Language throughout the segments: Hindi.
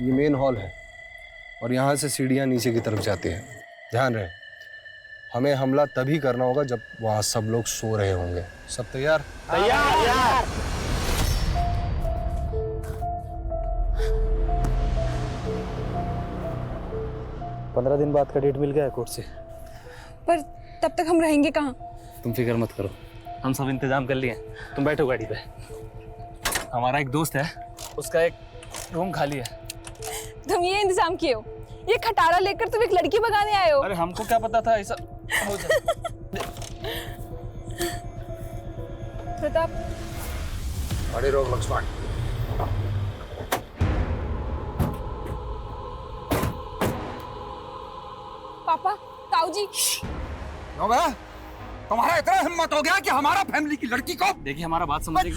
ये मेन हॉल है और यहाँ से सीढ़ियाँ नीचे की तरफ जाती हैं। ध्यान रहे, हमें हमला तभी करना होगा जब वहाँ सब लोग सो रहे होंगे। सब तैयार? तैयार यार। पंद्रह दिन बाद का डेट मिल गया है कोर्ट से। पर तब तक हम रहेंगे कहाँ? तुम फिक्र मत करो, हम सब इंतजाम कर लिए। तुम बैठो गाड़ी पे। हमारा एक दोस्त है, उसका एक रूम खाली है। तुम ये इंतजाम किए हो? ये खटारा लेकर तुम एक लड़की भगाने आए हो? अरे हमको क्या पता था ऐसा हो जाए। प्रताप, गाड़ी रोक लक्ष्मण। पापा, ताऊ जी। तुम्हारा इतना हिम्मत हो गया कि हमारा फैमिली की लड़की को। देखिए हमारा बात समझिए।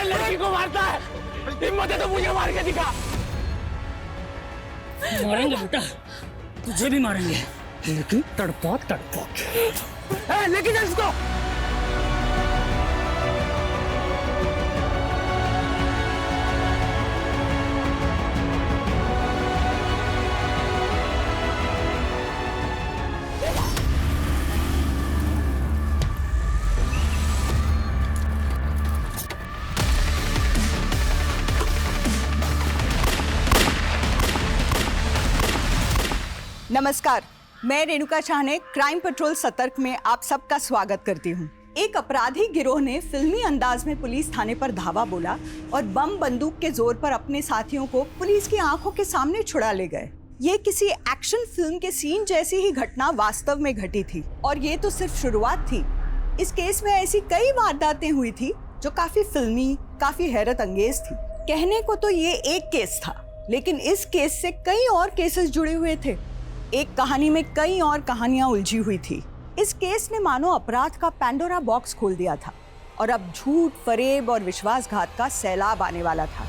लड़की को मारता है, हिम्मत है तो मुझे मार के दिखा। मारेंगे बेटा, तुझे भी मारेंगे, लेकिन तड़पा तड़पा। लेके जा इसको। नमस्कार, मैं रेणुका शाह ने क्राइम पेट्रोल सतर्क में आप सबका स्वागत करती हूँ। एक अपराधी गिरोह ने फिल्मी अंदाज में पुलिस थाने पर धावा बोला और बम बंदूक के जोर पर अपने साथियों को पुलिस की आंखों के सामने छुड़ा ले गए। ये किसी एक्शन फिल्म के सीन जैसी ही घटना वास्तव में घटी थी और ये तो सिर्फ शुरुआत थी। इस केस में ऐसी कई वारदातें हुई थी जो काफी फिल्मी, काफी हैरत अंगेज थी। कहने को तो ये एक केस था, लेकिन इस केस से कई और केसेस जुड़े हुए थे। एक कहानी में कई और कहानियां उलझी हुई थी। इस केस ने मानो अपराध का पैंडोरा बॉक्स खोल दिया था और अब झूठ, फरेब और विश्वासघात का सैलाब आने वाला था।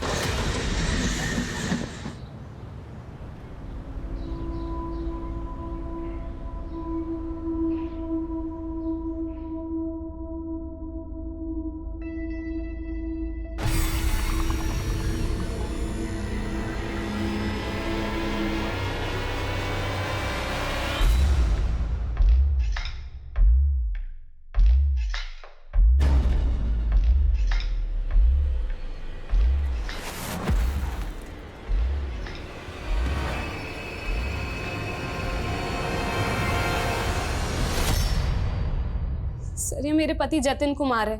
सर, ये मेरे पति जतिन कुमार है।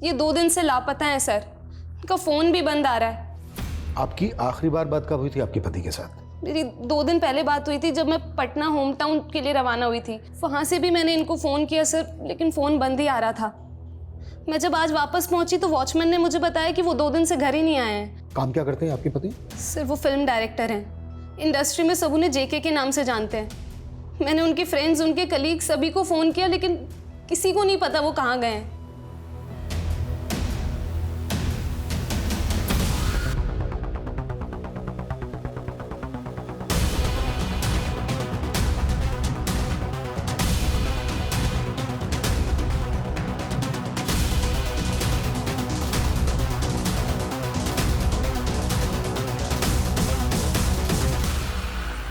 ये 2 दिन से लापता है सर। उनका फोन भी बंद आ रहा है। आपकी आखिरी बार बात कब हुई थी आपके पति के साथ? मेरी 2 दिन पहले बात हुई थी, जब मैं पटना होम टाउन के लिए रवाना हुई थी। वहाँ से भी मैंने इनको फ़ोन किया सर, लेकिन फ़ोन बंद ही आ रहा था। मैं जब आज वापस पहुँची तो वॉचमैन ने मुझे बताया कि वो 2 दिन से घर ही नहीं आए हैं। काम क्या करते हैं आपके पति? सर, वो फिल्म डायरेक्टर हैं। इंडस्ट्री में सब उन्हें जेके के नाम से जानते हैं। मैंने उनके फ्रेंड्स, उनके कलीग सभी को फ़ोन किया, लेकिन किसी को नहीं पता वो कहाँ गए हैं।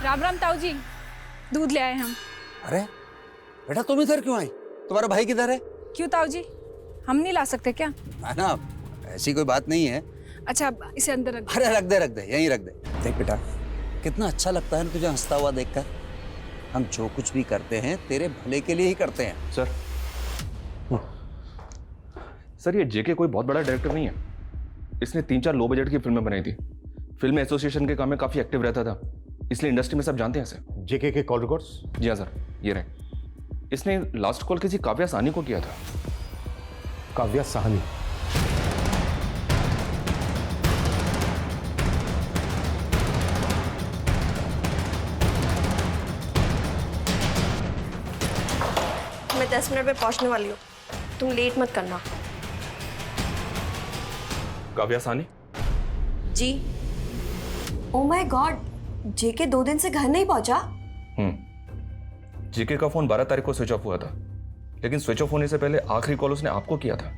राम राम ताऊ जी, दूध ले आए हम। अरे बेटा, तुम इधर क्यों आई? तुम्हारा भाई किधर है? क्यों ताऊ जी, हम नहीं ला सकते क्या? है ना, ऐसी कोई बात नहीं है। अच्छा, इसे अंदर रख। अरे रख दे, यहीं रख दे। देख बेटा, कितना अच्छा लगता है ना तुझे हंसता हुआ देखकर। हम जो कुछ भी करते हैं तेरे भले के लिए ही करते हैं। सर, ये जेके कोई बहुत बड़ा डायरेक्टर नहीं है। इसने 3-4 लो बजट की फिल्में बनाई थी। फिल्म एसोसिएशन के काम में काफी एक्टिव रहता था, इसलिए इंडस्ट्री में सब जानते हैं इसे। जेके के कॉल रिकॉर्ड्स? जी हाँ सर, ये रहे। इसने लास्ट कॉल किसी काव्या साहनी को किया था। काव्या साहनी? 10 मिनट में पहुंचने वाली हूँ, तुम लेट मत करना। काव्या सानी? जी। ओ माय गॉड, जेके 2 दिन से घर नहीं पहुंचा? जेके का फोन 12 तारीख को स्विच ऑफ हुआ था, लेकिन स्विच ऑफ होने से पहले आखिरी कॉल उसने आपको किया था।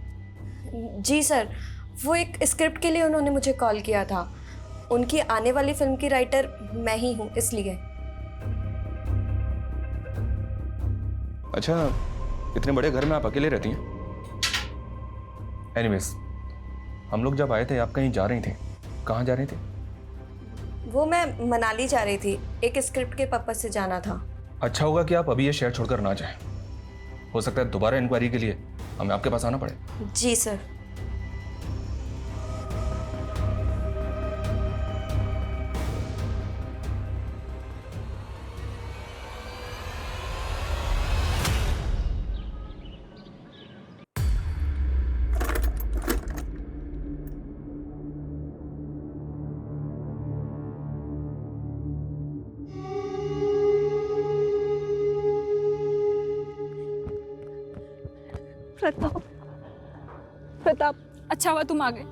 जी सर, वो एक स्क्रिप्ट के लिए उन्होंने मुझे कॉल किया था। उनकी आने वाली फिल्म की राइटर मैं ही हूँ, इसलिए। अच्छा, इतने बड़े घर में आप अकेले रहती हैं? एनीवेज, हम लोग जब आए थे आप कहीं जा रही थी, कहाँ जा रही थी? वो मैं मनाली जा रही थी, एक स्क्रिप्ट के पर्पज से जाना था। अच्छा होगा कि आप अभी ये शहर छोड़कर ना जाएं। हो सकता है दोबारा इंक्वायरी के लिए हमें आपके पास आना पड़े। जी सर। प्रताप, प्रताप, अच्छा हुआ तुम आ गए।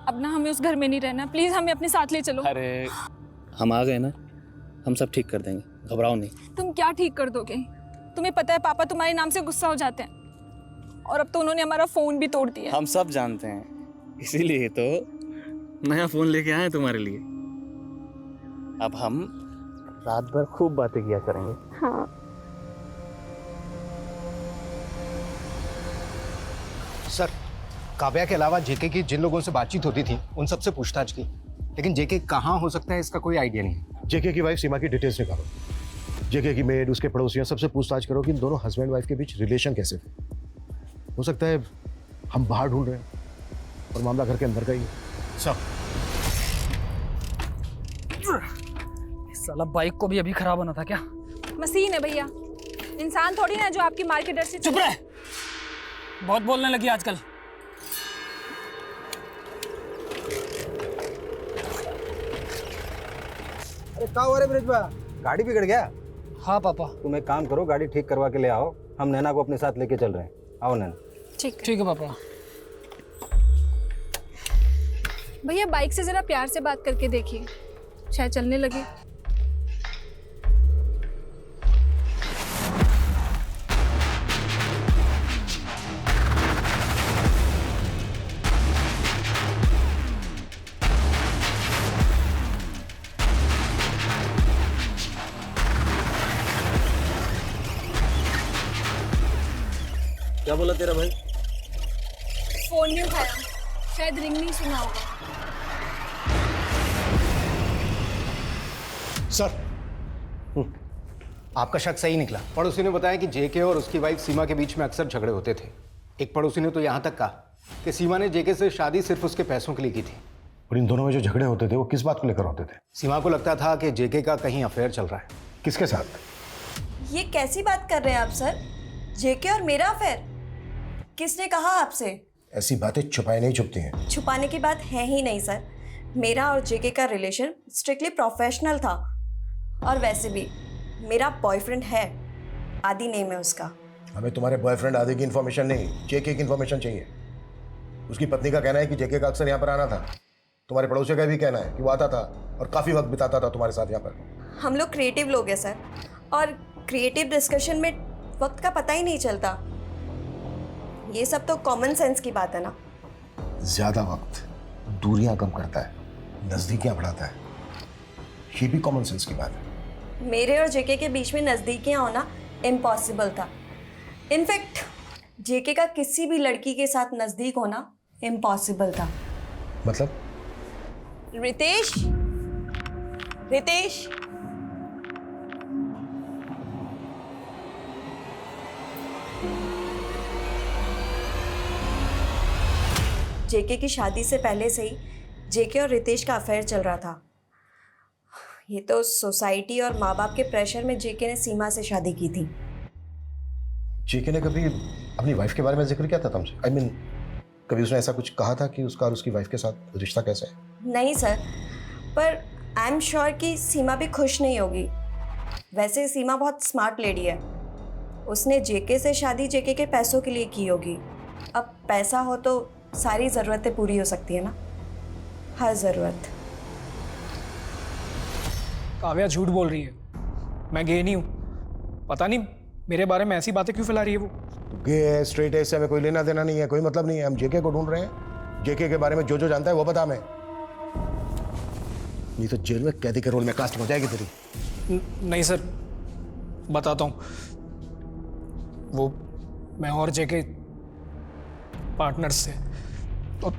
अब ना हमें उस घर में नहीं रहना, प्लीज हमें अपने साथ ले चलो। अरे हम आ गए ना, हम सब ठीक कर देंगे, घबराओ नहीं। तुम क्या ठीक कर दोगे? तुम्हें पता है पापा तुम्हारे नाम से गुस्सा हो जाते हैं, और अब तो उन्होंने हमारा फोन भी तोड़ दिया। हम सब जानते हैं, इसीलिए तो नया फोन लेके आए तुम्हारे लिए। अब हम रात भर खूब बातें किया करेंगे। हाँ। सर, काव्या के अलावा जेके की जिन लोगों से बातचीत होती थी उन सबसे पूछताछ की, लेकिन जेके कहाँ हो सकता है इसका कोई आइडिया नहीं है। जेके की वाइफ सीमा की डिटेल्स निकालो, जेके की मेड, उसके पड़ोसियों, सबसे पूछताछ करो कि इन दोनों हस्बैंड वाइफ के बीच रिलेशन कैसे थे। हो सकता है हम बाहर ढूंढ रहे हैं और मामला घर के अंदर का ही है। सब साला बाइक को भी अभी खराब होना था क्या? मशीन है भैया, इंसान थोड़ी ना जो आपकी मार के डर से। चुप रहे, बहुत बोलने लगी आजकल। अरे क्या हो रहा है ब्रिजबा, गाड़ी बिगड़ गया? हाँ पापा। तुम एक काम करो, गाड़ी ठीक करवा के ले आओ, हम नैना को अपने साथ लेके चल रहे हैं। आओ नैना। ठीक है पापा। भैया बाइक से जरा प्यार से बात करके देखिए, शायद चलने लगे। क्या बोला तेरा भाई? फोन नहीं उठाया, शायद रिंग नहीं सुना होगा। सर, आपका शक सही निकला। पड़ोसी ने बताया कि जेके और उसकी वाइफ सीमा के बीच में अक्सर झगड़े होते थे। एक पड़ोसी ने तो यहाँ तक कहा कि सीमा ने जेके से शादी सिर्फ उसके पैसों के लिए की थी। और इन दोनों में जो झगड़े होते थे वो किस बात को लेकर होते थे? सीमा को लगता था कि जेके का कहीं अफेयर चल रहा है। किसके साथ? ये कैसी बात कर रहे हैं आप सर? जेके और मेरा अफेयर? किसने कहा आपसे? ऐसी बातें छुपाई नहीं छुपती हैं। छुपाने की बात है ही नहीं सर। मेरा और जेके का रिलेशन स्ट्रिक्टली प्रोफेशनल था, और वैसे भी मेरा बॉयफ्रेंड है, आदि नेम है उसका। हमें तुम्हारे बॉयफ्रेंड आदि की इन्फॉर्मेशन नहीं, जेके की इन्फॉर्मेशन चाहिए। उसकी पत्नी का कहना है कि जेके का अक्सर यहाँ पर आना था। तुम्हारे पड़ोसी का भी कहना है कि वो आता था और काफ़ी वक्त बिताता था तुम्हारे साथ यहाँ पर। हम लोग क्रिएटिव लोग हैं सर, और क्रिएटिव डिस्कशन में वक्त का पता ही नहीं चलता। ये सब तो कॉमन सेंस की बात है ना। ज्यादा वक्त दूरियां कम करता है, नजदीकियां बढ़ाता है। ये भी कॉमन सेंस की बात है। मेरे और जेके के बीच में नज़दीकियाँ होना इम्पॉसिबल था। इनफैक्ट जेके का किसी भी लड़की के साथ नज़दीक होना इम्पॉसिबल था। मतलब? रितेश, रितेश, जेके की शादी से पहले से ही जेके और रितेश का अफेयर चल रहा था। ये तो सोसाइटी और माँ बाप के प्रेशर में जेके ने सीमा से शादी की थी। जेके ने कभी अपनी वाइफ के बारे में जिक्र किया था तुमसे? I mean, कभी उसने ऐसा कुछ कहा था कि उसका और उसकी वाइफ के साथ रिश्ता कैसा है? नहीं सर, पर आई एम श्योर कि सीमा भी खुश नहीं होगी। वैसे सीमा बहुत स्मार्ट लेडी है, उसने जेके से शादी जेके के पैसों के लिए की होगी। अब पैसा हो तो सारी ज़रूरतें पूरी हो सकती है ना, हर ज़रूरत। काव्या झूठ बोल रही है, मैं गे नहीं हूँ। पता नहीं मेरे बारे में ऐसी बातें क्यों फैला रही है वो। गे है, स्ट्रेट है, इससे हमें कोई लेना देना नहीं है, कोई मतलब नहीं है। हम जेके को ढूंढ रहे हैं। जेके के बारे में जो जो जानता है वो बता हमें, नहीं तो जेल में कैदी के रोल में कास्टिंग हो जाएगी तेरी। नहीं सर, बताता हूँ। वो मैं और जेके पार्टनर्स से, और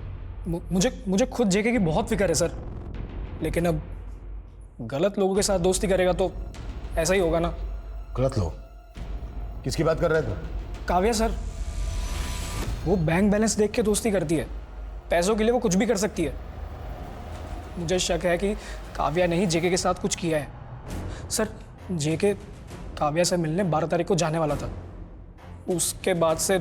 मुझे खुद जेके की बहुत फिक्र है सर, लेकिन अब गलत लोगों के साथ दोस्ती करेगा तो ऐसा ही होगा ना। गलत लोग? किसकी बात कर रहे थे? काव्या सर, वो बैंक बैलेंस देख के दोस्ती करती है, पैसों के लिए वो कुछ भी कर सकती है। मुझे शक है कि काव्या ने ही जेके के साथ कुछ किया है। सर, जेके काव्या से मिलने 12 तारीख को जाने वाला था, उसके बाद से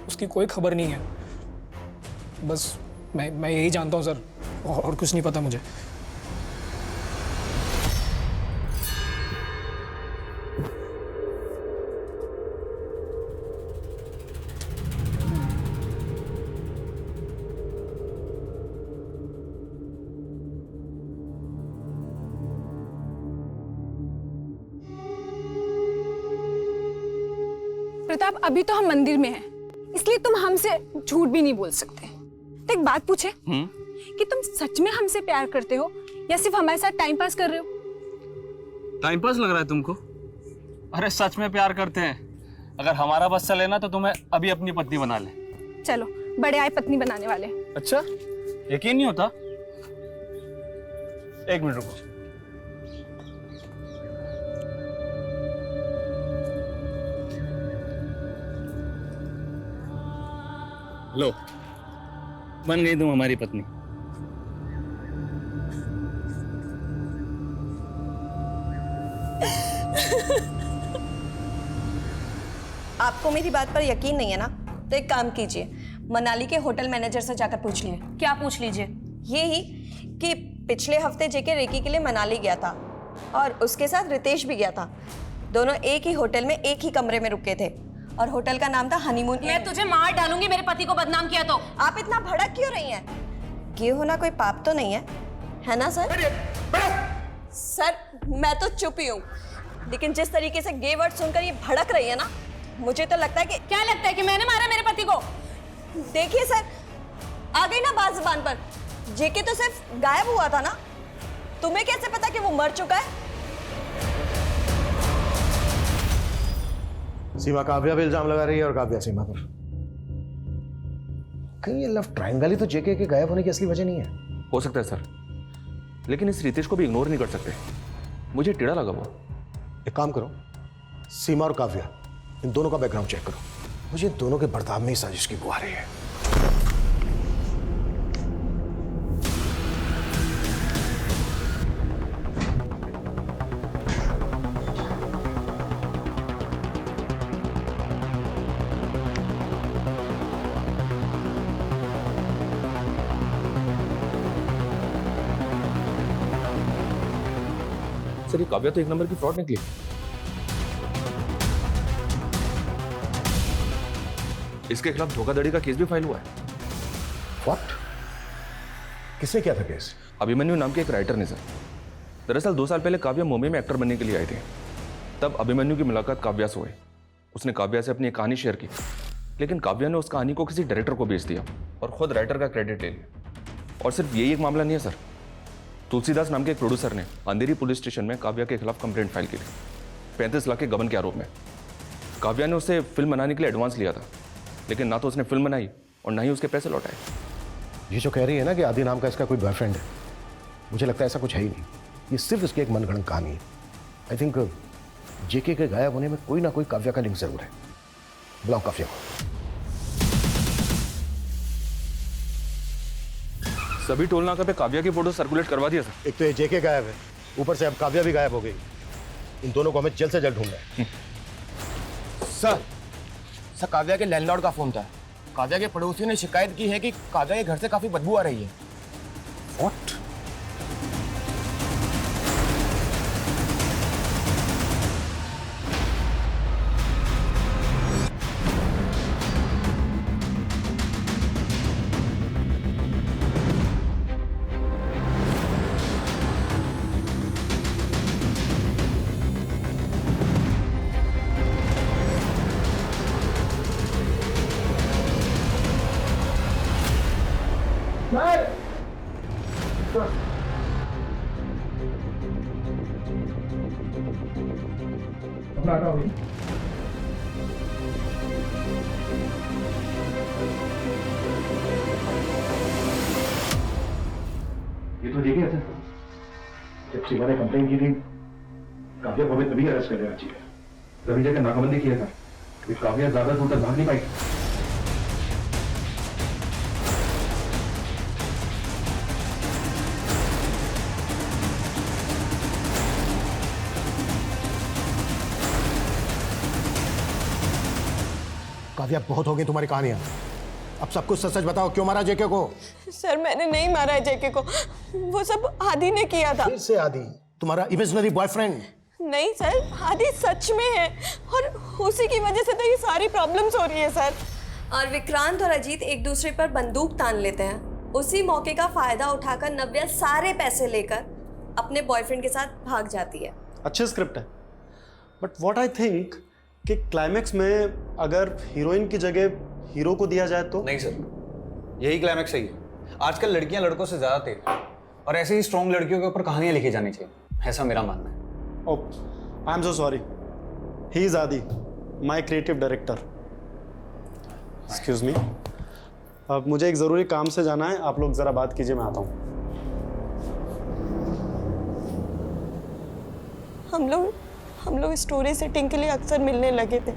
उसकी कोई खबर नहीं है। बस मैं यही जानता हूँ सर, और कुछ नहीं पता मुझे। प्रताप, अभी तो हम मंदिर में हैं, इसलिए तुम हमसे झूठ भी नहीं बोल सकते। तो एक बात पूछे कि तुम सच में हमसे प्यार करते हो या सिर्फ हमारे साथ टाइम पास कर रहे हो? टाइम पास लग रहा है तुमको? अरे सच में प्यार करते हैं। अगर हमारा बस चले ना तो तुम्हें अभी अपनी पत्नी बना ले। चलो, बड़े आए पत्नी बनाने वाले। अच्छा, यकीन नहीं होता? एक मिनट रुको। लो, बन गई तुम हमारी पत्नी। आपको मेरी बात पर यकीन नहीं है ना, तो एक काम कीजिए, मनाली के होटल मैनेजर से जाकर पूछ लीजिए। क्या पूछ लीजिए? ये ही कि पिछले हफ्ते जेके रेकी के लिए मनाली गया था और उसके साथ रितेश भी गया था। दोनों एक ही होटल में एक ही कमरे में रुके थे और होटल का नाम था हनीमून। मैं तुझे मार डालूंगी मेरे पति को बदनाम किया तो। आप इतना भड़क क्यों रही हैं? ये होना कोई पाप तो नहीं है ना सर? सर, मैं तो चुप ही हूँ, लेकिन जिस तरीके से गे वर्ड सुनकर ये भड़क रही है ना, मुझे तो लगता है कि क्या लगता है कि मैंने मारा मेरे पति को? देखिए सर, आ गई ना बात जुबान पर। जेके तो सिर्फ गायब हुआ था ना, तुम्हें कैसे पता कि वो मर चुका है? सीमा काव्या पे इल्जाम लगा रही है और काव्या सीमा पर। कहीं ये लव ट्रायंगल ही तो जेके के गायब होने की असली वजह नहीं है? हो सकता है सर, लेकिन इस रितेश को भी इग्नोर नहीं कर सकते। मुझे टेढ़ा लगा वो। एक काम करो, सीमा और काव्या, इन दोनों का बैकग्राउंड चेक करो। मुझे इन दोनों के बर्ताव में ही साजिश की बू आ रही है। सर, ये काव्या तो एक नंबर की फ्रॉड निकली। इसके खिलाफ धोखाधड़ी का केस भी फाइल हुआ है। व्हाट? किसने किया था केस? अभिमन्यु नाम के एक राइटर ने सर। दरअसल 2 साल पहले काव्या मुंबई में एक्टर बनने के लिए आए थे। तब अभिमन्यु की मुलाकात काव्या से हुई। उसने काव्या से अपनी एक कहानी शेयर की, लेकिन काव्या ने उस कहानी को किसी डायरेक्टर को बेच दिया और खुद राइटर का क्रेडिट ले लिया। और सिर्फ यही एक मामला नहीं है सर, तुलसीदास नाम के एक प्रोड्यूसर ने अंधेरी पुलिस स्टेशन में काव्या के खिलाफ कंप्लेंट फाइल की थी 35 लाख के गबन के आरोप में। काव्या ने उससे फिल्म बनाने के लिए एडवांस लिया था, लेकिन ना तो उसने फिल्म बनाई और ना ही उसके पैसे लौटाए। ये जो कह रही है ना कि आदि नाम का इसका कोई बॉयफ्रेंड है, मुझे लगता है ऐसा कुछ है ही नहीं। ये सिर्फ इसकी एक मनगढ़ंत कहानी है। आई थिंक जेके के गायब होने में कोई ना कोई काव्या का लिंक जरूर है। बुलाओ काव्या को। सभी टोल नाका पे काव्या की फोटो सर्कुलेट करवा दिया सर। एक तो ये जेके गायब है, ऊपर से अब काव्या भी गायब हो गई। इन दोनों को हमें जल्द से जल्द ढूंढना है। सर, काव्या के लैंडलॉर्ड का फोन था। काव्या के पड़ोसियों ने शिकायत की है कि काव्या के घर से काफी बदबू आ रही है। व्हाट? स्टार्ट हो गई। ये तो देखिए सर, जब सीमा ने कंप्लेन की थी काव्या को हमें तभी अरेस्ट कर लेना चाहिए, तभी जाकर नाकाबंदी किया था कि काव्या ज्यादा दूर तक भाग नहीं पाई। काव्या बहुत हो गई तुम्हारी कहानियां, अब सब कुछ सच सच बताओ, क्यों मारा जेके को? सर मैंने नहीं मारा है जेके को, वो सब आदि ने किया था। फिर से आदि, तुम्हारा इमेजिनरी बॉयफ्रेंड? नहीं सर, आदि सच में है और उसी की वजह से तो ये सारी प्रॉब्लम्स हो रही है सर। और विक्रांत और अजीत एक दूसरे पर बंदूक तान लेते हैं। उसी मौके का फायदा उठाकर नव्या सारे पैसे लेकर अपने बॉयफ्रेंड के साथ भाग जाती है। अच्छी स्क्रिप्ट है, बट व्हाट आई थिंक कि क्लाइमैक्स में अगर हीरोइन की जगह हीरो को दिया जाए तो। नहीं सर, यही क्लाइमैक्स सही है। आजकल लड़कियां लड़कों से ज्यादा तेज हैं और ऐसे ही स्ट्रॉन्ग लड़कियों के ऊपर कहानियां लिखी जानी चाहिए, ऐसा मेरा मानना है। I am so sorry, he is Adi, my creative director. Excuse me, अब मुझे एक ज़रूरी काम से जाना है, आप लोग ज़रा बात कीजिए, मैं आता हूँ। हम लोग स्टोरी सेटिंग के लिए अक्सर मिलने लगे थे।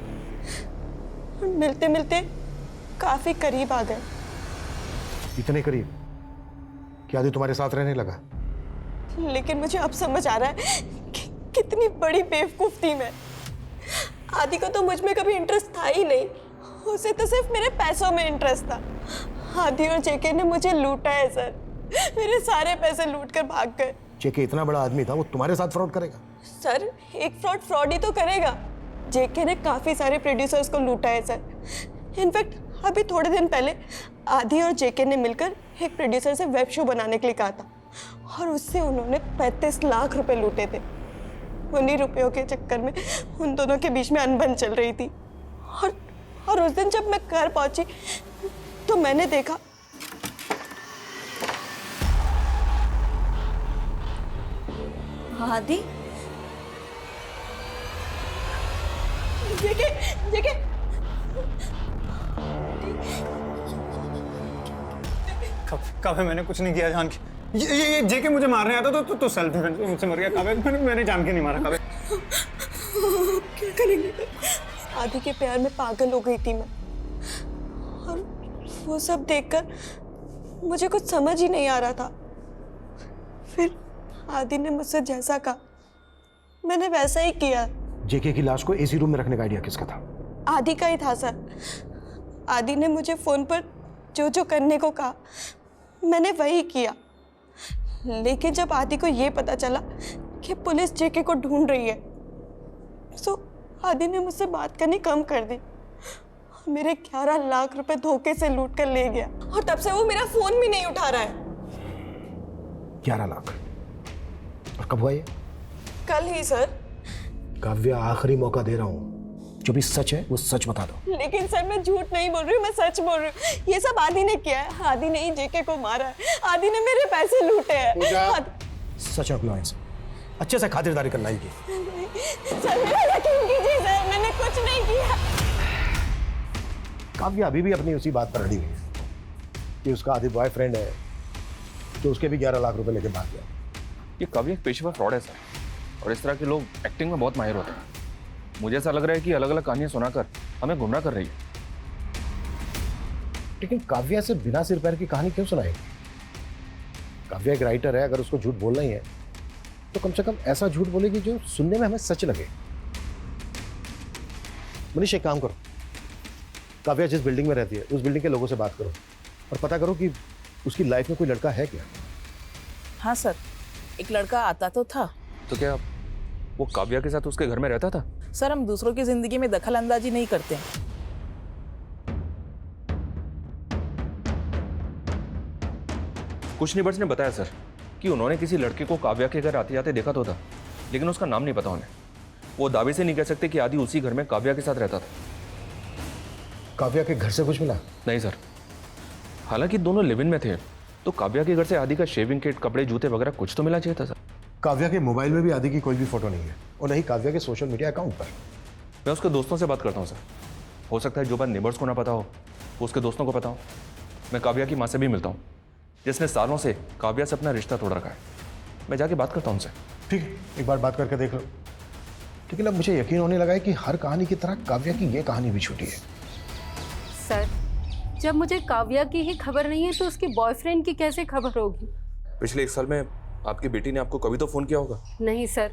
मिलते मिलते काफी करीब आ गए। इतने करीब कि आदि तुम्हारे साथ रहने लगा? लेकिन मुझे अब समझ आ रहा है कि कितनी बड़ी बेवकूफ थी मैं। आदि को तो मुझ में कभी इंटरेस्ट था ही नहीं, उसे तो सिर्फ मेरे पैसों में इंटरेस्ट था। आदि और जेके ने मुझे लूटा है सर, मेरे सारे पैसे लूट कर भाग गए। जेके इतना बड़ा आदमी था, वो तुम्हारे साथ फ्रॉड करेगा? सर एक फ्रॉड ही तो करेगा। जेके ने काफी सारे प्रोड्यूसर्स को लूटा है सर। इनफैक्ट अभी थोड़े दिन पहले आदि और जेके ने मिलकर एक प्रोड्यूसर से वेब शो बनाने के लिए कहा था और उससे उन्होंने 35 लाख रुपए लूटे थे। उन्हीं रुपयों के चक्कर में उन दोनों के बीच में अनबन चल रही थी। और उस दिन जब मैं घर पहुंची तो मैंने देखा आदि, जेके काव्या मैंने कुछ नहीं किया जान के। ये जेके मुझे मारने आता तो सेल्फ डिफेंस में मुझसे मर गया। काव्या मैंने जान के नहीं मारा। काव्या क्या करेंगे? आदि के प्यार में पागल हो गई थी मैं, और वो सब देखकर मुझे कुछ समझ ही नहीं आ रहा था। फिर आदि ने मुझसे जैसा कहा मैंने वैसा ही किया। जेके की लाश को एसी रूम में रखने का आइडिया किसका था? आदि का ही था सर। आदि ने मुझे फोन पर जो जो करने को कहा मैंने वही किया। लेकिन जब आदि को ये पता चला कि पुलिस जेके को ढूंढ रही है तो आदि ने मुझसे बात करनी कम कर दी। मेरे 11 लाख रुपए धोखे से लूट कर ले गया और तब से वो मेरा फोन भी नहीं उठा रहा है। 11 लाख? और कब हुआ ये? कल ही सर। काव्या, आखिरी मौका दे रहा हूँ, जो भी सच है वो सच बता दो। लेकिन सर मैं झूठ नहीं बोल रही हूँ, मैं सच बोल रही हूँ। ये सब आदि ने किया है। आदि ने ही जेके को मारा है। आदि ने मेरे पैसे लूटे हैं। सच रखना है, अच्छे से खातिरदारी करना ही की। सर मेरा यकीन कीजिए सर, मैंने कुछ नहीं किया। काव्या अभी भी अपनी उसी बात पर अड़ी हुई है कि उसका आदि बॉयफ्रेंड है, तो उसके भी 11 लाख रुपए लेके भाग गया। ये काव्या एक पेशेवर फ्रॉड है सर, और इस तरह के लोग एक्टिंग में बहुत माहिर होते हैं। मुझे ऐसा लग रहा है कि अलग अलग कहानियां सुनाकर हमें गुमराह कर रही है। लेकिन काव्या से बिना सिर पैर की कहानी क्यों सुनाएगी? काव्या एक राइटर है, अगर उसको झूठ बोलना ही है तो कम से कम ऐसा झूठ बोलेगी जो सुनने में हमें सच लगे। मनीष, एक काम करो, काव्या जिस बिल्डिंग में रहती है उस बिल्डिंग के लोगों से बात करो और पता करो कि उसकी लाइफ में कोई लड़का है क्या। हाँ सर, एक लड़का आता तो था। तो क्या वो काव्या के साथ उसके घर में रहता था? सर हम दूसरों की जिंदगी में दखल अंदाजी नहीं करते हैं। कुछ नेबर्स ने बताया सर कि उन्होंने किसी लड़के को काव्या के घर आते जाते देखा तो था, लेकिन उसका नाम नहीं पता उन्हें। वो दावे से नहीं कह सकते कि आदि उसी घर में काव्या के साथ रहता था। काव्या के घर से कुछ मिला? नहीं सर, हालांकि दोनों लिव इन में थे, तो काव्या के घर से आदि का शेविंग किट, कपड़े, जूते वगैरह कुछ तो मिला चाहिए था सर। काव्या के मोबाइल में भी आदि की कोई भी फोटो नहीं है और नहीं काव्या के सोशल मीडिया अकाउंट पर। मैं उसके दोस्तों से बात करता हूँ सर। हो सकता है जो बात नेबर्स को ना पता हो वो उसके दोस्तों को पता हो। मैं काव्या की माँ से भी मिलता हूँ, जिसने सालों से काव्या से अपना रिश्ता तोड़ रखा है। मैं जाके बात करता हूँ उनसे। ठीक है, एक बार बात करके देख लो। लेकिन अब मुझे यकीन होने लगा है कि हर कहानी की तरह काव्या की ये कहानी भी छूटी है। सर, जब मुझे काव्या की ही खबर नहीं है तो उसके बॉयफ्रेंड की कैसे खबर होगी? पिछले 1 साल में आपकी बेटी ने आपको कभी तो फोन किया होगा। नहीं सर,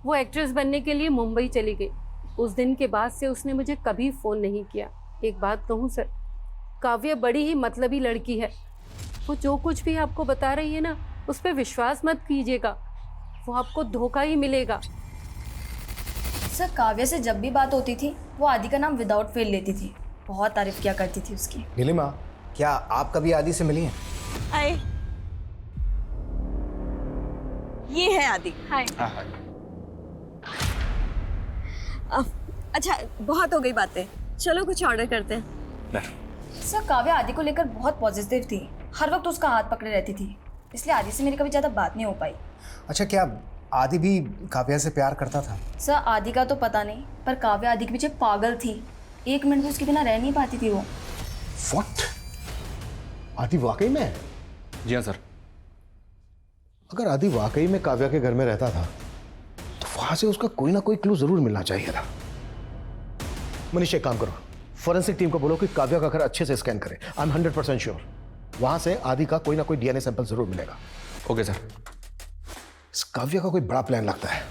वो एक्ट्रेस बनने के लिए मुंबई चली गई। उस दिन के बाद से उसने मुझे कभी फ़ोन नहीं किया। एक बात कहूँ सर, काव्या बड़ी ही मतलबी लड़की है। वो जो कुछ भी आपको बता रही है ना, उस पर विश्वास मत कीजिएगा, वो आपको धोखा ही मिलेगा। सर, काव्या से जब भी बात होती थी वो आदि का नाम विदाउट फेल लेती थी। बहुत तारीफ किया करती थी उसकी। नीलिमा, क्या आप कभी आदि से मिली हैं? हाय, ये है आदि। हाय। अच्छा, बहुत हो गई बातें, चलो कुछ ऑर्डर करते हैं। सर, काव्या आदि को लेकर बहुत पॉजिटिव थी, हर वक्त उसका हाथ पकड़े रहती थी, इसलिए आदि से मेरी कभी ज़्यादा बात नहीं हो पाई। अच्छा, क्या आदि भी काव्या से प्यार करता था? सर, आदि का तो पता नहीं, पर काव्या आदि के पीछे पागल थी। 1 मिनट भी उसके बिना रह नहीं पाती थी वो। What? आदि वाकई में? जी हाँ सर। अगर आदि वाकई में काव्या के घर में रहता था तो वहां से उसका कोई ना कोई क्लू जरूर मिलना चाहिए था। मनीष, एक काम करो, फॉरेंसिक टीम को बोलो कि काव्या का घर अच्छे से स्कैन करे। आई एम 100% श्योर वहां से आदि का कोई ना कोई डीएनए सैंपल जरूर मिलेगा। Okay sir. इस काव्या का कोई बड़ा प्लान लगता है।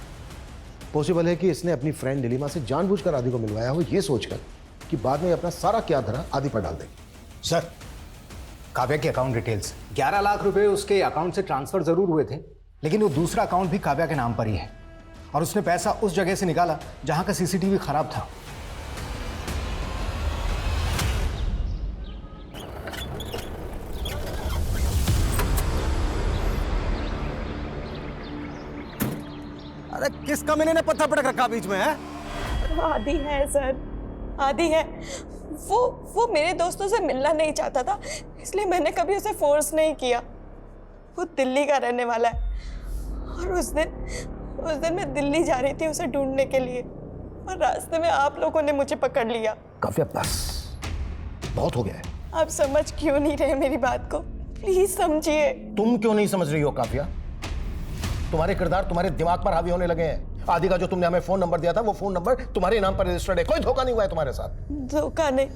पॉसिबल है कि इसने अपनी फ्रेंड नीलिमा से जानबूझकर आदि को मिलवाया हो, ये सोचकर कि बाद में अपना सारा क्या धरा आदि पर डाल देगी। सर, काव्या के अकाउंट डिटेल्स 11 लाख रुपए उसके अकाउंट से ट्रांसफर जरूर हुए थे, लेकिन वो दूसरा अकाउंट भी काव्या के नाम पर ही है और उसने पैसा उस जगह से निकाला जहां का सीसीटीवी खराब था। अरे किस कमीने ने पत्थर पटक रखा बीच में है? आदि है सर, आदि है। वो मेरे दोस्तों से मिलना नहीं चाहता था, इसलिए मैंने कभी उसे फोर्स नहीं किया। वो दिल्ली का रहने वाला है और उस दिन मैं दिल्ली जा रही थी उसे ढूंढने के लिए और रास्ते में आप लोगों ने मुझे पकड़ लिया। काव्या, बस बहुत हो गया है। आप समझ क्यों नहीं रहे मेरी बात को? प्लीज समझिए। तुम क्यों नहीं समझ रही हो काव्या? तुम्हारे किरदार तुम्हारे दिमाग पर हावी होने लगे हैं। आदि का जो तुमने हमें फोन नंबर दिया था वो फोन नंबर तुम्हारे नाम पर रजिस्टर्ड है। कोई धोखा नहीं हुआ है तुम्हारे साथ। धोखा नहीं,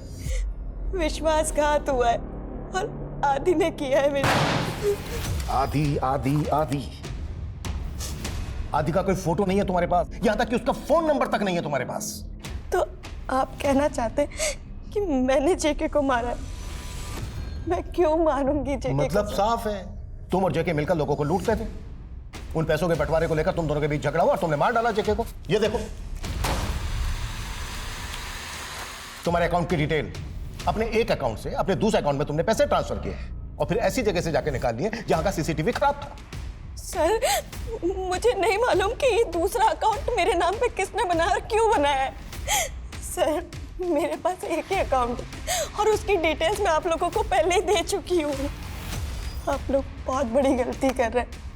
विश्वासघात हुआ है और आदि ने किया है मेरी। आदि आदि आदि आदि का कोई फोटो नहीं है तुम्हारे पास, यहां तक कि उसका फोन नंबर तक नहीं है तुम्हारे पास। तो आप कहना चाहते हैं कि मैंने जेके को मारा है? मैं क्यों मारूंगी जेके को? मतलब साफ है, तुम और जेके मिलकर लोगों को लूटते थे। उन पैसों के बंटवारे को लेकर तुम दोनों के बीच झगड़ा हुआ और तुमने मार डाला जेके को। ये देखो, तुम्हारे अकाउंट की डिटेल, अपने एक अकाउंट से अपने दूसरे अकाउंट में तुमने पैसे ट्रांसफर किए और फिर ऐसी जगह से जाके निकाल लिए जहां का सीसीटीवी खराब था। सर, मुझे नहीं मालूम कि ये दूसरा अकाउंट मेरे नाम पे किसने बनाया और क्यों बनाया है। सर, मेरे पास एक ही अकाउंट है और उसकी डिटेल्स मैं आप लोगों को पहले ही दे चुकी हूँ। आप लोग बहुत बड़ी गलती कर रहे हैं।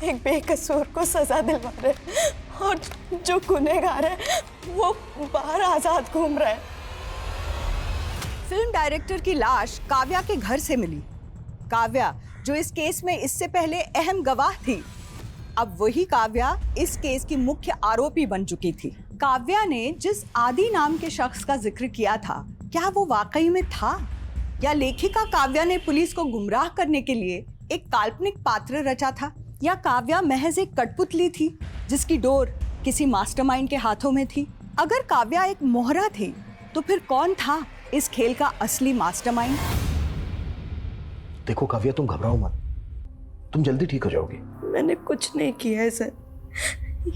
एक बेकसूर को सजा दिलवा रहे हैं और जो गुनहगार है वो बाहर आजाद घूम रहा है। फिल्म डायरेक्टर की लाश काव्या के घर से मिली। काव्या, जो इस केस में इससे पहले अहम गवाह थी, अब वही काव्या इस केस की मुख्य आरोपी बन चुकी थी। काव्या ने जिस आदि नाम के शख्स का जिक्र किया था, क्या वो वाकई में था या लेखिका काव्या ने पुलिस को गुमराह करने के लिए एक काल्पनिक पात्र रचा था? या काव्या महज एक कठपुतली थी जिसकी डोर किसी मास्टरमाइंड के हाथों में थी? अगर काव्या एक मोहरा थी तो फिर कौन था इस खेल का असली मास्टरमाइंड? देखो काव्या, तुम घबराओ मत, तुम जल्दी ठीक हो जाओगी। मैंने कुछ नहीं किया है सर,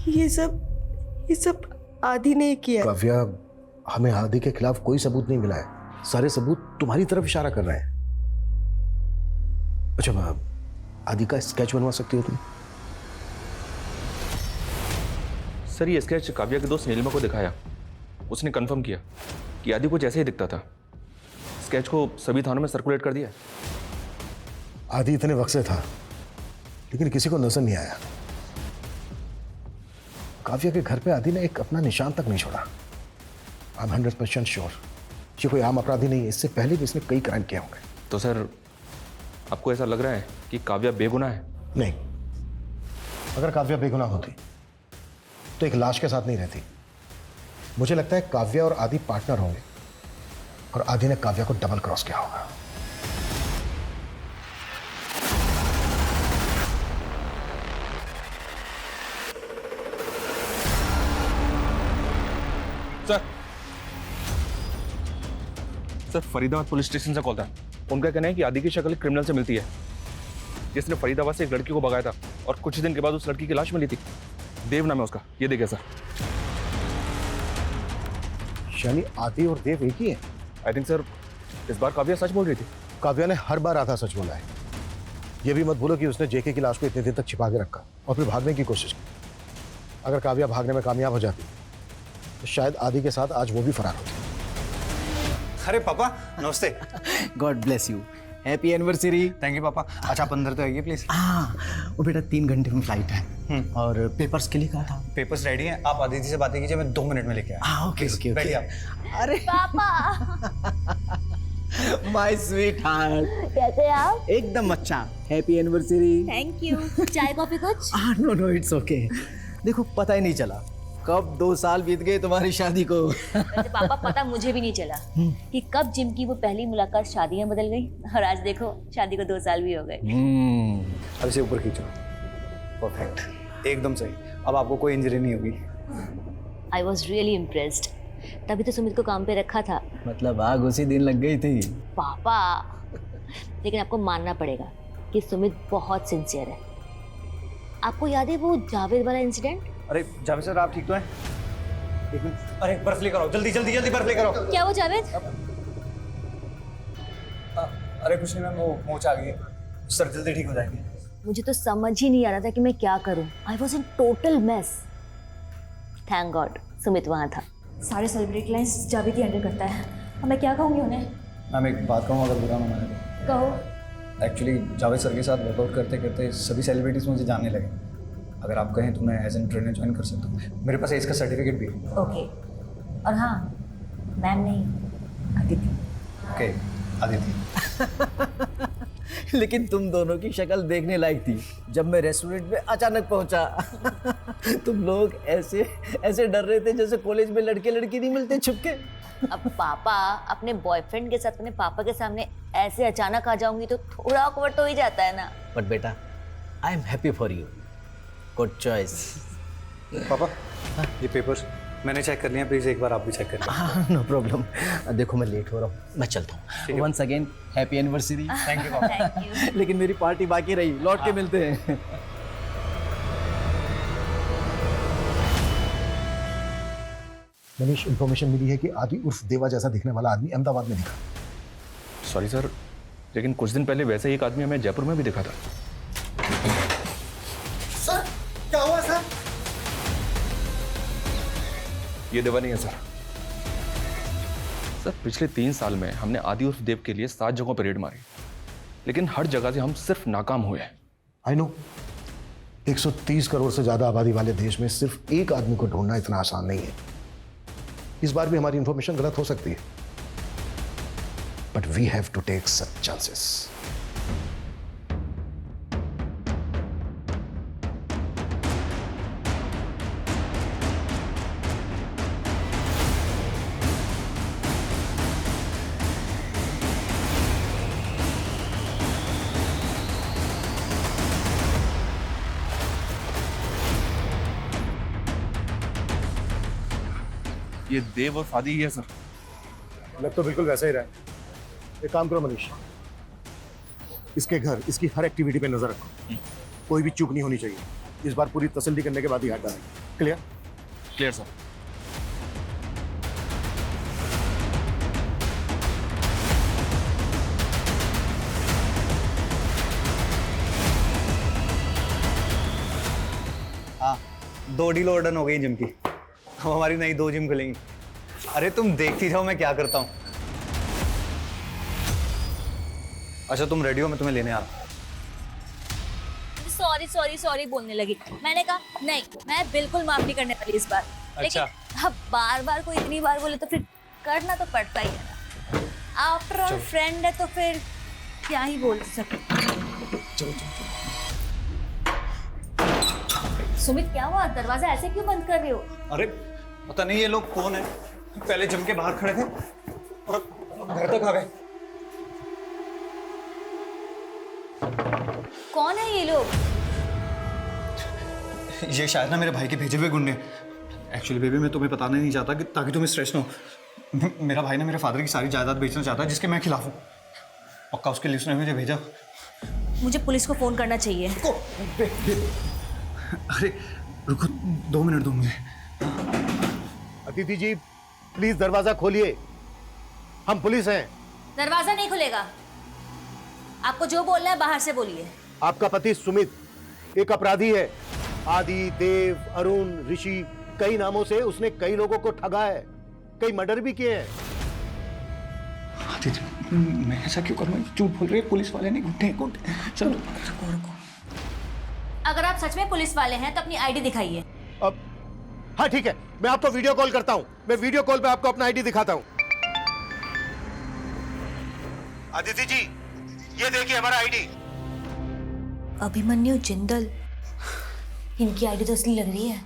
ये सब आदि ने किया। काव्या, हमें आदि के खिलाफ कोई सबूत नहीं मिला है, सारे सबूत तुम्हारी तरफ इशारा कर रहे हैं। अच्छा, आदि का स्केच बनवा सकती हो तुम? सर, ये स्केच काव्या के दोस्त नीलिमा को दिखाया, उसने कंफर्म किया कि आदि कुछ ऐसे ही दिखता था। स्केच को सभी थानों में सर्कुलेट कर दिया। आदि इतने वक्त से था लेकिन किसी को नजर नहीं आया। काव्या के घर पे आदि ने एक अपना निशान तक नहीं छोड़ा। आई एम 100% श्योर ये कोई आम अपराधी नहीं है, इससे पहले भी इसने कई क्राइम किए होंगे। तो सर आपको ऐसा लग रहा है कि काव्या बेगुनाह है? नहीं, अगर काव्या बेगुनाह होती तो एक लाश के साथ नहीं रहती। मुझे लगता है काव्या और आदि पार्टनर होंगे और आदि ने काव्या को डबल क्रॉस किया होगा। सर फरीदाबाद पुलिस स्टेशन से कॉल था। उनका कहना है कि आदि की शक्ल क्रिमिनल से मिलती है जिसने फरीदाबाद से एक लड़की को भगाया था और कुछ दिन के बाद उस लड़की की लाश मिली थी। देव नाम है उसका। ये देखिए सर। यानी आदि और देव एक ही है? आई थिंक सर इस बार काव्या सच बोल रही थी। काव्या ने हर बार आधा सच बोला है। ये भी मत भूलो कि उसने जेके की लाश को इतने दिन तक छिपा के रखा और फिर भागने की कोशिश की। अगर काव्या भागने में कामयाब हो जाती तो शायद आदि के साथ आज वो भी फरार होती। अरे पापा नमस्ते। God bless you, happy anniversary. Thank you पापा। अच्छा आप अंदर तो आइए प्लीज। हाँ वो बेटा 3 घंटे में फ्लाइट है और पेपर्स के लिए कहा था। पेपर्स रेडी हैं, आप आदिति से बातें कीजिए, मैं 2 मिनट में लेके आया। हाँ ओके ओके बैठिए आप। अरे पापा माय स्वीट हार्ट, कैसे आप? एकदम अच्छा। Happy anniversary. Thank you. चाय कॉफी कुछ? No no it's okay. देखो पता ही नहीं चला कब 2 साल बीत गए तुम्हारी शादी को। वैसे पापा पता मुझे भी नहीं चला कि कब जिम की वो पहली मुलाकात शादी में बदल गई और आज देखो शादी को 2 साल भी हो गए। अब इसे ऊपर खींचो। परफेक्ट, एकदम सही। अब आपको कोई इंजरी नहीं होगी। I was really impressed. तभी तो सुमित को काम पे रखा था। मतलब आग उसी दिन लग गई थी। पापा लेकिन आपको मानना पड़ेगा कि सुमित बहुत सिंसियर है। आपको याद है वो जावेद वाला इंसिडेंट? अरे जावेद सर आप ठीक तो हैं? एक मिनट। अरे बर्फ लेकर आओ, जल्दी जल्दी जल्दी बर्फ लेकर आओ। क्या वो जावेद? अरे कुछ नहीं मैम, वो मोच आ गई है, सर जल्दी ठीक हो जाएंगे। मुझे तो समझ ही नहीं आ रहा था कि मैं क्या करूं। I was in total mess. Thank God Sumit वहां था। सारे सेलिब्रिटी लाइन्स जावेद ही हैंडल करता है। अब मैं क्या कहूँगी उन्हें? मैम एक बात कहूँ अगर बुरा ना माने तो? कहो। एक्चुअली जावेद सर के साथ वर्कआउट करते करते सभी सेलिब्रिटीज मुझे जानने लगे। अगर आप कहें तो मैं एज एन ट्रेनर ज्वाइन कर सकता हूँ। मेरे पास इसका सर्टिफिकेट भी है। ओके। और हाँ मैम नहीं अदिति। ओके अदिति। लेकिन तुम दोनों की शक्ल देखने लायक थी। जब मैं रेस्टोरेंट में अचानक पहुंचा तुम लोग ऐसे ऐसे डर रहे थे जैसे कॉलेज में लड़के लड़की नहीं मिलते छुपके। अब पापा अपने बॉयफ्रेंड के साथ अपने पापा के सामने ऐसे अचानक आ जाऊंगी तो थोड़ा ऑकवर्ड तो ही जाता है ना। बट बेटा I am happy for you. Good choice. पापा ये पेपर्स मैंने चेक कर लिया, प्लीज एक बार आप भी चेक कर लीजिए। हाँ नो प्रॉब्लम। देखो मैं लेट हो रहा हूँ, मैं चलता हूँ। Once again happy anniversary. Thank you पापा। लेकिन मेरी पार्टी बाकी रही, लौट के मिलते हैं। मनीष, इंफॉर्मेशन मिली है कि आदि उर्फ देवा जैसा दिखने वाला आदमी अहमदाबाद में दिखा। सॉरी सर, लेकिन कुछ दिन पहले वैसे ही एक आदमी हमें जयपुर में भी दिखा था। सर क्या हुआ सर? ये देवा नहीं है सर। सर पिछले 3 साल में हमने आदि उर्फ देव के लिए 7 जगहों पर रेड मारी, लेकिन हर जगह से हम सिर्फ नाकाम हुए हैं। आई नो 130 करोड़ से ज्यादा आबादी वाले देश में सिर्फ एक आदमी को ढूंढना इतना आसान नहीं है। इस बार भी हमारी इंफॉर्मेशन गलत हो सकती है, but we have to take such chances. ये देव और आदि ही है सर। लग तो बिल्कुल वैसा ही रहा है। एक काम करो मनीष, इसके घर, इसकी हर एक्टिविटी पे नजर रखो। कोई भी चूक नहीं होनी चाहिए। इस बार पूरी तसल्ली करने के बाद ही हाथ डालेंगे। क्लियर? Clear sir. हाँ 2 डील ऑर्डर हो गई जिम की। अब हमारी नई 2 जिम खुलेंगी। अरे तुम देखती जाओ मैं क्या करता हूँ। अच्छा तुम रेडी हो, मैं तुम्हें लेने आ रहा हूँ। सॉरी सॉरी सॉरी बोलने लगी। मैंने कहा नहीं, मैं बिल्कुल माफ नहीं करने वाली इस बार। अच्छा। लेकिन अब बार बार कोई इतनी बार बोले तो फिर करना तो पड़ता ही है ना। आफ्टर ऑल फ्रेंड है तो फिर क्या ही बोल सकते। सुमित क्या हुआ, दरवाजा ऐसे क्यों बंद कर रहे हो? अरे पता नहीं ये लोग कौन है, पहले जम के बाहर खड़े थे और घर तक आ गए। कौन है ये लोग? ये शायद ना मेरे भाई के भेजे हुए गुंडे। एक्चुअली बेबी मैं तुम्हें बताना नहीं चाहता कि ताकि तुम्हें स्ट्रेस ना हो। मेरा भाई ना मेरे फादर की सारी जायदाद बेचना चाहता है जिसके मैं खिलाफ हूँ। पक्का उसके लिए उसने मुझे भेजा। मुझे पुलिस को फोन करना चाहिए। अरे रुको 2 मिनट दो मुझे। अदिति जी प्लीज दरवाजा खोलिए, हम पुलिस हैं। दरवाजा नहीं खुलेगा। आपको जो बोलना है बाहर से बोलिए। आपका पति सुमित एक अपराधी है। आदि, देव, अरुण, ऋषि कई नामों से उसने कई लोगों को ठगा है, कई मर्डर भी किए हैं। मैं ऐसा क्यों करूँ? झूठ बोल रहे हैं, पुलिस वाले नहीं, गुंडे। चलो रुको। अगर आप सच में पुलिस वाले हैं तो अपनी आईडी दिखाइए। अब हाँ ठीक है, मैं आपको वीडियो कॉल करता हूँ। मैं वीडियो कॉल पे आपको अपना आईडी दिखाता हूँ। अदिति जी ये देखिए हमारा आईडी। अभिमन्यु जिंदल, इनकी आईडी तो असली लग रही है।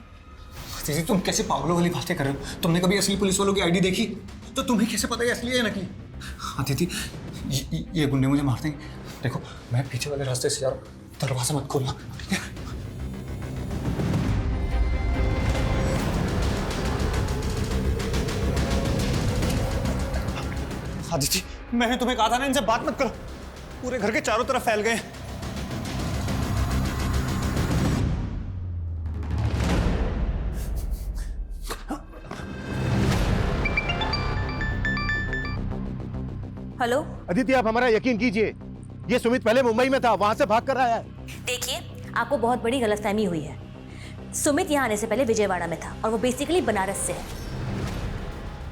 दीदी तुम कैसे पागलों वाली बातें कर रहे हो? तुमने कभी असली पुलिस वालों की आईडी देखी? तो तुम्हें कैसे पता है असली है या नकली? अदिति ये गुंडे मुझे मार देंगे। देखो मैं पीछे वाले रास्ते से जा रहा हूँ, दरवाजा मत खोलना, ठीक है? आदिति मैंने तुम्हें कहा था ना इनसे बात मत करो, पूरे घर के चारों तरफ फैल गए। हेलो अदिति आप हमारा यकीन कीजिए, ये सुमित पहले मुंबई में था, वहां से भाग कर आया है। देखिए आपको बहुत बड़ी गलतफहमी हुई है। सुमित यहाँ आने से पहले विजयवाड़ा में था और वो बेसिकली बनारस से है।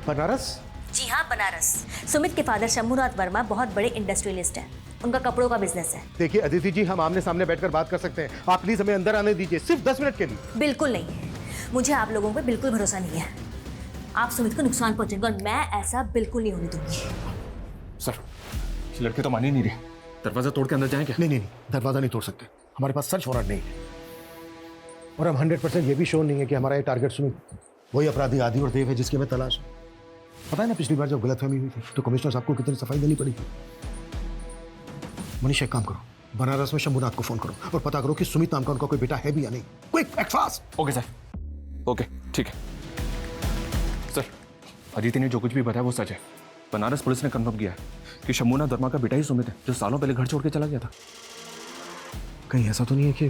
बनारस? जी हाँ बनारस। सुमित के फादर शंभुनाथ वर्मा बहुत बड़े इंडस्ट्रियलिस्ट हैं। उनका कपड़ों का बिजनेस है। देखिए अदिति जी हम आमने सामने बैठकर बात कर सकते हैं, आप प्लीज हमें अंदर आने दीजिए, सिर्फ 10 मिनट के लिए। बिल्कुल नहीं, मुझे आप लोगों पे बिल्कुल भरोसा नहीं है। आप सुमित को नुकसान पहुंचेगा और मैं ऐसा बिल्कुल नहीं होने दूंगी। सर ये लड़के तो मान ही नहीं रहे, दरवाजा तोड़ के अंदर जाएं क्या? नहीं, दरवाजा नहीं तोड़ सकते, हमारे पास सर्च वारंट नहीं है और हम 100% ये भी श्योर नहीं है कि हमारा ये टारगेट सुमित वही अपराधी आदि और देव है जिसकी हमें तलाश है। पता है ना पिछली बार जब गलतफहमी हुई थी तो कमिश्नर साहब को कितनी सफाई देनी पड़ी थी। मनीष एक काम करो, बनारस में शंभुनाथ को फोन करो और पता करो कि सुमित नाम का उनका कोई बेटा है भी या नहीं। Quick act fast. Okay sir, okay ठीक है सर। अदिति ने जो कुछ भी बताया वो सच है। बनारस पुलिस ने कंफर्म किया है कि शंभुनाथ वर्मा का बेटा ही सुमित है जो सालों पहले घर छोड़ के चला गया था। कहीं ऐसा तो नहीं है कि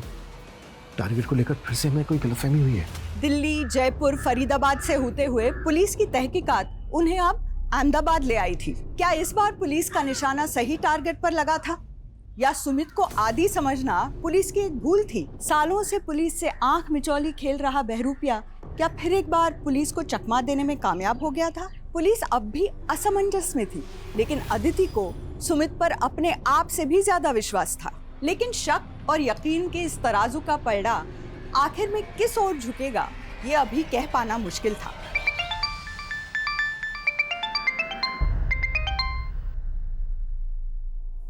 टारगेट को लेकर फिर से हमें कोई गलतफहमी हुई है? दिल्ली, जयपुर, फरीदाबाद से होते हुए पुलिस की तहकीकात उन्हें अब अहमदाबाद ले आई थी। क्या इस बार पुलिस का निशाना सही टारगेट पर लगा था या सुमित को आदी समझना पुलिस की एक भूल थी? सालों से पुलिस से आंख मिचौली खेल रहा बहरूपिया क्या फिर एक बार पुलिस को चकमा देने में कामयाब हो गया था? पुलिस अब भी असमंजस में थी, लेकिन अदिति को सुमित पर अपने आप से भी ज्यादा विश्वास था। लेकिन शक और यकीन के इस तराजू का पलड़ा आखिर में किस ओर झुकेगा ये अभी कह पाना मुश्किल था।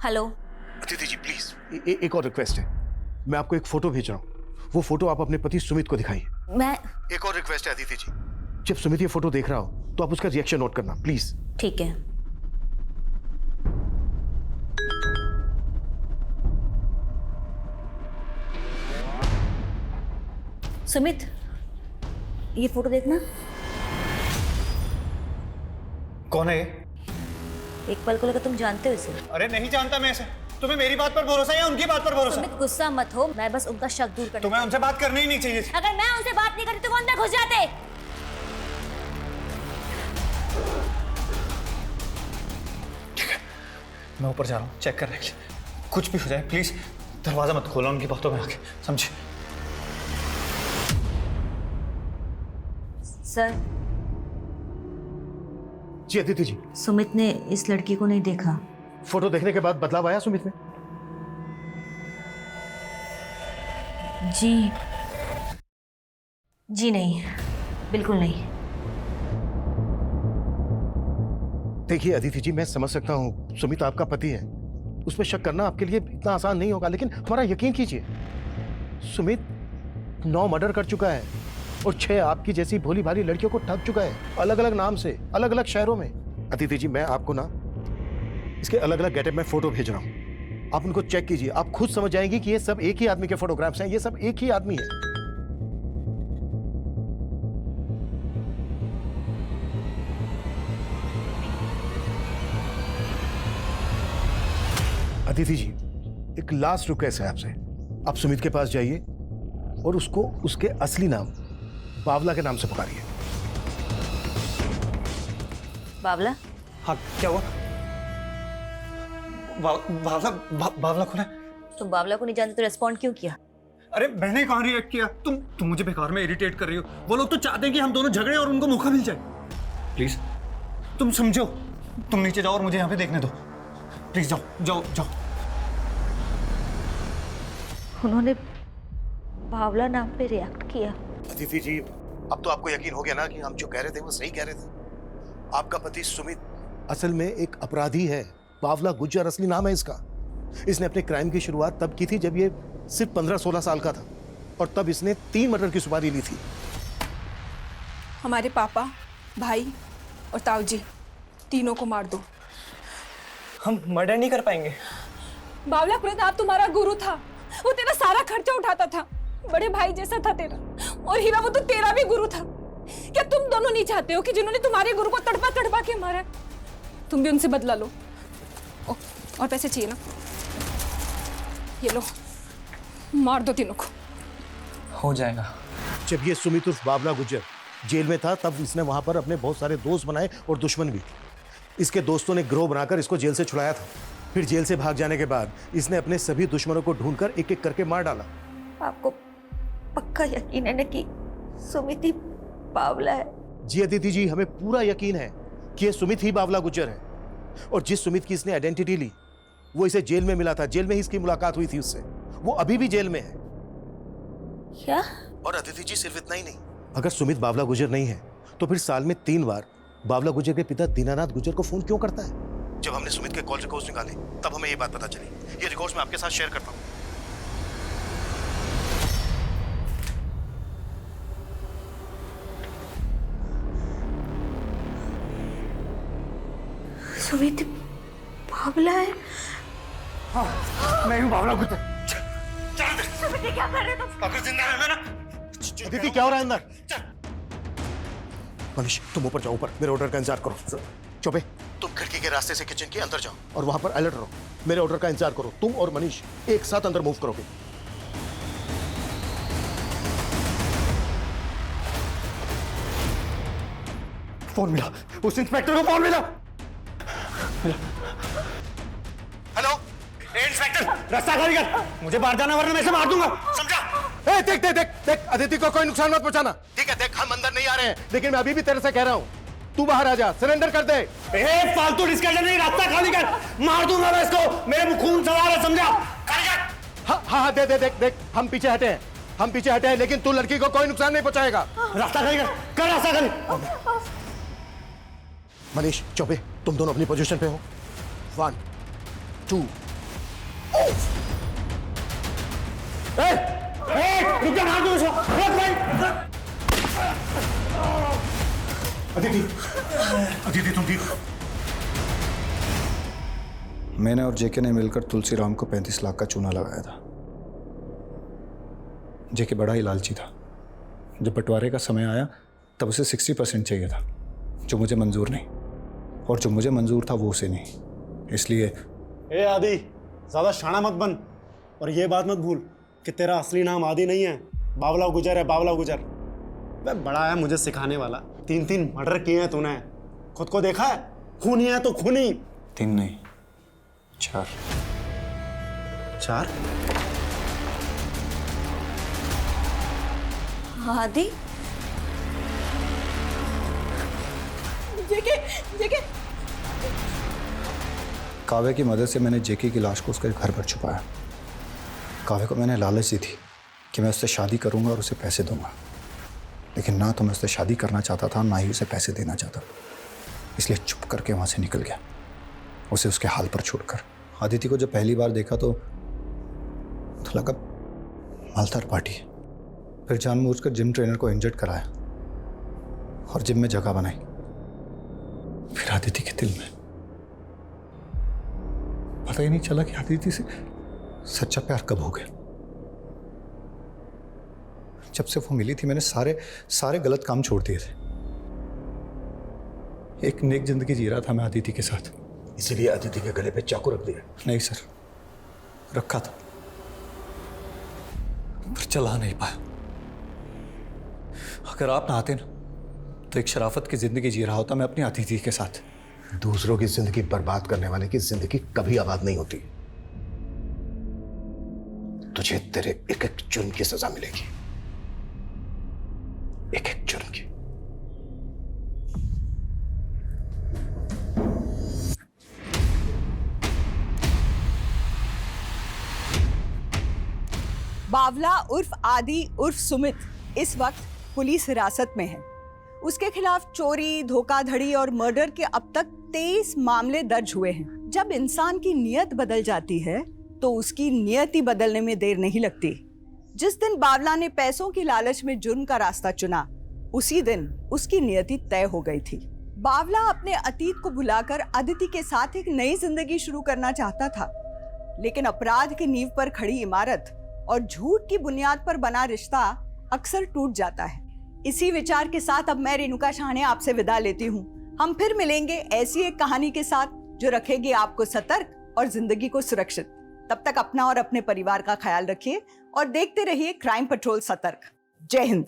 हेलो अदिति जी प्लीज एक और रिक्वेस्ट है, मैं आपको एक फोटो भेज रहा हूँ, वो फोटो आप अपने पति सुमित को दिखाइए। मैं एक और रिक्वेस्ट है अदिति जी, जब सुमित ये फोटो देख रहा हो तो आप उसका रिएक्शन नोट करना प्लीज। ठीक है। सुमित ये फोटो देखना। कौन है ये? एक पल को लगा तुम जानते हो इसे। अरे नहीं जानता मैं इसे। तुम्हें मेरी बात पर भरोसा है या उनकी बात पर भरोसा? सुमित गुस्सा मत हो, मैं बस उनका शक दूर करना। तुम्हें उनसे बात करनी ही नहीं चाहिए। अगर मैं उनसे बात नहीं करती तो वो अंदर घुस जाते। ठीक है मैं ऊपर जा रहा हूँ चेक करने के लिए, कुछ भी हो जाए प्लीज दरवाजा मत खोलना उनकी बातों में आके, समझे? सर जी अदिति जी। सुमित ने इस लड़की को नहीं देखा। फोटो देखने के बाद बदलाव आया सुमित में? जी नहीं, बिल्कुल नहीं। देखिए अदिति जी, मैं समझ सकता हूँ सुमित आपका पति है, उस पर शक करना आपके लिए इतना आसान नहीं होगा, लेकिन हमारा यकीन कीजिए, सुमित 9 मर्डर कर चुका है और 6 आपकी जैसी भोली भाली लड़कियों को ठग चुका है, अलग अलग नाम से, अलग अलग शहरों में। अदिति जी, मैं आपको ना इसके अलग अलग गेटअप में फोटो भेज रहा हूँ, आप उनको चेक कीजिए, आप खुद समझ जाएंगे कि ये सब एक ही आदमी के फोटोग्राफ्स हैं, ये सब एक ही आदमी है। अदिति जी, एक लास्ट रिक्वेस्ट है आपसे, आप सुमित के पास जाइए और उसको उसके असली नाम बावला के नाम से पुकारिए। बावला? हाँ, क्या हुआ? बावला कौन है? तुम बावला को नहीं जानते तो रेस्पॉन्ड क्यों किया? अरे मैंने कहाँ रिएक्ट किया? तुम मुझे बेकार में इरिटेट कर रही हो। वो लोग तो चाहते हैं कि हम दोनों झगड़े और उनको मौका मिल जाए। प्लीज तुम समझो, तुम नीचे जाओ और मुझे यहाँ पे देखने दो। प्लीज जाओ जाओ जाओ। उन्होंने बावला नाम पे रिएक्ट किया। अदिति जी, अब तो आपको यकीन हो गया ना कि हम जो कह रहे थे वो सही कह रहे थे। आपका पति सुमित असल में एक अपराधी है, बावला गुज्जर असली नाम है इसका। इसने अपने क्राइम की शुरुआत तब की थी जब ये सिर्फ 15-16 साल का था और तब इसने 3 मर्डर की सुपारी ली थी। हमारे पापा, भाई और ताऊ जी तीनों को मार दो। हम मर्डर नहीं कर पाएंगे। बावला प्रताप तुम्हारा गुरु था, वो तेरा सारा खर्चा उठाता था, बड़े भाई जैसा था तेरा। और हीरा, वो तो तेरा भी गुरु था। क्या तुम दोनों नहीं चाहते हो कि जिन्होंने तुम्हारे गुरु को तड़पा तड़पा के मारा, तुम भी उनसे बदला लो? और पैसे चाहिए ना? ये लो, मार दो तीनों को। हो जाएगा। जब ये सुमित उर्फ बावला गुज्जर जेल में था तब इसने वहां पर अपने बहुत सारे दोस्त बनाए और दुश्मन भी। इसके दोस्तों ने गिरोह बनाकर इसको जेल से छुड़ाया था। फिर जेल से भाग जाने के बाद इसने अपने सभी दुश्मनों को ढूंढकर एक एक करके मार डाला। आपको पक्का यकीन है ना कि सुमित ही बावला है? जी अदिति जी, हमें पूरा यकीन है कि ये सुमित ही बावला गुज्जर है। और जिस सुमित की इसने आइडेंटिटी ली वो इसे जेल में मिला था, जेल में ही इसकी मुलाकात हुई थी उससे। वो अभी भी जेल में है। क्या? और अदिति जी, सिर्फ इतना ही नहीं, अगर सुमित बावला गुज्जर नहीं है तो फिर साल में 3 बार बावला गुज्जर के पिता दीनानाथ गुज्जर को फोन क्यों करता है? जब हमने सुमित के कॉल रिकॉर्ड्स निकाले तब हमें ये बात पता चली। ये रिकॉर्ड्स मैं आपके साथ शेयर करता हूँ। सुमित बावला है? हाँ, मैं हूँ बावला गुज्जर। सुमित, क्या कर रहे हो तुम? अगर जिंदा रहना ना। अदिति, क्या हो रहा है अंदर? मनीष, तुम ऊपर जाओ, ऊपर मेरे ऑर्डर का इंतजार करो। चौबे, तुम खिड़की के रास्ते से किचन के अंदर जाओ और वहां पर अलर्ट रहो। मेरे ऑर्डर का इंतजार करो। तुम और मनीष एक साथ अंदर मूव करोगे। फोन मिला, उस इंस्पेक्टर को फोन मिला। हेलो इंस्पेक्टर, रास्ता खाली कर, मुझे बाहर जाना वरना मैं इसे मार दूंगा, समझा? ए, देख देख देख देख, अदिति को कोई नुकसान मत पहुंचाना। ठीक है, देख हम अंदर नहीं आ रहे हैं, लेकिन मैं अभी भी तेरे से कह रहा हूं, तू बाहर आ जा, सरेंडर कर दे। फालतू डिस्कशन नहीं, रास्ता खाली कर, मार दूंगा मैं इसको, मेरे में खून सवार है, समझा? खाली कर। हाँ हाँ, दे दे, देख देख, हम पीछे हटे हैं, हम पीछे हटे हैं, लेकिन तू लड़की को कोई नुकसान नहीं पहुंचाएगा। रास्ता खाली कर रास्ता खाली। मनीष, चौबे, तुम दोनों अपनी पोजीशन पे हो। 1 2 रुक जा, मार दूं इसको। अदिति, अदिति तुम ठीक हो? मैंने और जेके ने मिलकर तुलसीराम को 35 लाख का चूना लगाया था। जेके बड़ा ही लालची था। जब बंटवारे का समय आया तब उसे 60% चाहिए था, जो मुझे मंजूर नहीं, और जो मुझे मंजूर था वो उसे नहीं। इसलिए ए आदि, ज्यादा शाना मत बन, और ये बात मत भूल कि तेरा असली नाम आदि नहीं है, बावला गुजर है, बावला गुजर। मैं बड़ा है मुझे सिखाने वाला। 3 मर्डर किए हैं तूने, खुद को देखा है? खूनी है तो खूनी। 3 नहीं, 4। 4? आदि, जेके, जेके। काव्या की मदद से मैंने जेके की लाश को उसके घर पर छुपाया। काव्या को मैंने लालच दी थी कि मैं उससे शादी करूंगा और उसे पैसे दूंगा, लेकिन ना तो मैं उससे शादी करना चाहता था, ना ही उसे पैसे देना चाहता, इसलिए चुप करके वहाँ से निकल गया, उसे उसके हाल पर छोड़कर। अदिति को जब पहली बार देखा तो लगा मालदार पार्टी है। फिर जानबूझकर जिम ट्रेनर को इंजर्ड कराया और जिम में जगह बनाई। फिर अदिति के दिल में पता ही नहीं चला कि अदिति से सच्चा प्यार कब हो गया। जब से वो मिली थी मैंने सारे गलत काम छोड़ दिए थे। एक नेक जिंदगी जी रहा था मैं अदिति के साथ। इसीलिए अदिति के गले पे चाकू रख दिया? नहीं सर, रखा था पर चला नहीं पाया। अगर आप ना आते ना तो एक शराफत की जिंदगी जी रहा होता मैं अपनी अतिथि के साथ। दूसरों की जिंदगी बर्बाद करने वाले की जिंदगी कभी आबाद नहीं होती। तुझे तेरे एक एक जुर्म की सजा मिलेगी, एक एक जुर्म की। बावला उर्फ आदि उर्फ सुमित इस वक्त पुलिस हिरासत में है। उसके खिलाफ चोरी, धोखाधड़ी और मर्डर के अब तक 23 मामले दर्ज हुए हैं। जब इंसान की नियत बदल जाती है तो उसकी नियति बदलने में देर नहीं लगती। जिस दिन बावला ने पैसों की लालच में जुर्म का रास्ता चुना, उसी दिन उसकी नियति तय हो गई थी। बावला अपने अतीत को भुलाकर अदिति के साथ एक नई जिंदगी शुरू करना चाहता था, लेकिन अपराध की नींव पर खड़ी इमारत और झूठ की बुनियाद पर बना रिश्ता अक्सर टूट जाता है। इसी विचार के साथ अब मैं रेणुका शाहने आपसे विदा लेती हूँ। हम फिर मिलेंगे ऐसी एक कहानी के साथ जो रखेगी आपको सतर्क और जिंदगी को सुरक्षित। तब तक अपना और अपने परिवार का ख्याल रखिए और देखते रहिए क्राइम पेट्रोल सतर्क। जय हिंद।